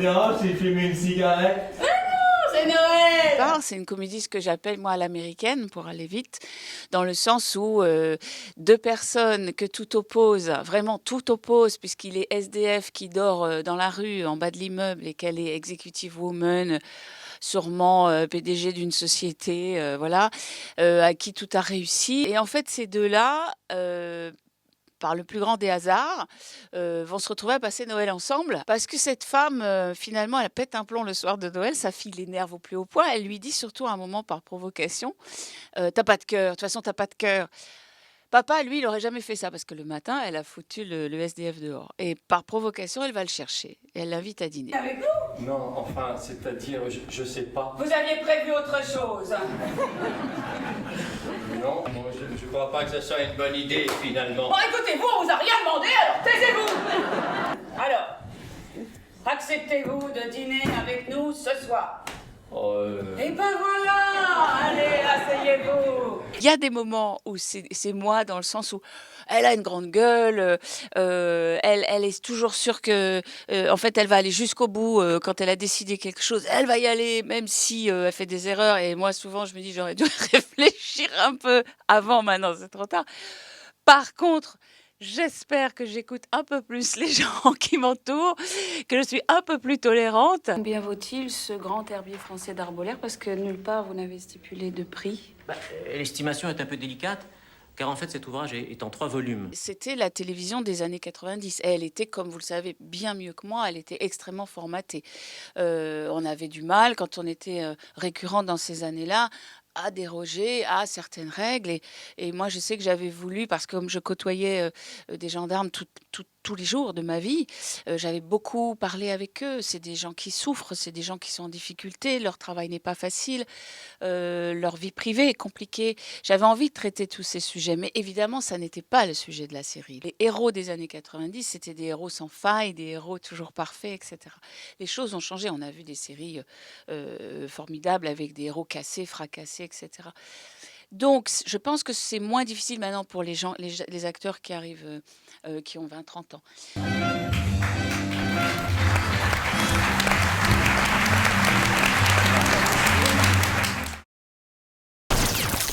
dérange si je fume une cigarette? C'est Noël! C'est une comédie, ce que j'appelle moi à l'américaine, pour aller vite, dans le sens où deux personnes que tout oppose, vraiment tout oppose, puisqu'il est SDF qui dort dans la rue, en bas de l'immeuble, et qu'elle est executive woman, sûrement PDG d'une société, voilà, à qui tout a réussi. Et en fait, ces deux-là, par le plus grand des hasards, vont se retrouver à passer Noël ensemble. Parce que cette femme, finalement, elle pète un plomb le soir de Noël. Sa fille l'énerve au plus haut point. Elle lui dit surtout à un moment par provocation, t'as pas de cœur. De toute façon, t'as pas de cœur. Papa, lui, il aurait jamais fait ça parce que le matin, elle a foutu le SDF dehors. Et par provocation, elle va le chercher. Et elle l'invite à dîner. Avec vous? Non, enfin, c'est-à-dire, je sais pas. Vous aviez prévu autre chose. Non, moi, je crois pas que ce soit une bonne idée, finalement. Bon, écoutez, vous, on vous a rien demandé, alors taisez-vous! Alors, acceptez-vous de dîner avec nous ce soir? Et ben voilà! Allez, asseyez-vous! Il y a des moments où c'est moi, dans le sens où elle a une grande gueule, elle est toujours sûre que, en fait, elle va aller jusqu'au bout. Quand elle a décidé quelque chose, elle va y aller, même si elle fait des erreurs. Et moi, souvent, je me dis, j'aurais dû réfléchir un peu avant. Maintenant, c'est trop tard. Par contre, j'espère que j'écoute un peu plus les gens qui m'entourent, que je suis un peu plus tolérante. Combien vaut-il ce grand herbier français d'Arbolère? Parce que nulle part vous n'avez stipulé de prix. L'estimation est un peu délicate, car en fait cet ouvrage est en 3 volumes. C'était la télévision des années 90. Et elle était, comme vous le savez, bien mieux que moi, elle était extrêmement formatée. On avait du mal, quand on était récurrent dans ces années-là, à déroger à certaines règles. Et moi, je sais que j'avais voulu, parce que comme je côtoyais des gendarmes tous les jours de ma vie, j'avais beaucoup parlé avec eux. C'est des gens qui souffrent, c'est des gens qui sont en difficulté, leur travail n'est pas facile, leur vie privée est compliquée. J'avais envie de traiter tous ces sujets, mais évidemment, ça n'était pas le sujet de la série. Les héros des années 90, c'était des héros sans faille, des héros toujours parfaits, etc. Les choses ont changé. On a vu des séries formidables avec des héros cassés, fracassés, etc. Donc, je pense que c'est moins difficile maintenant pour les gens, les acteurs qui arrivent, qui ont 20-30 ans.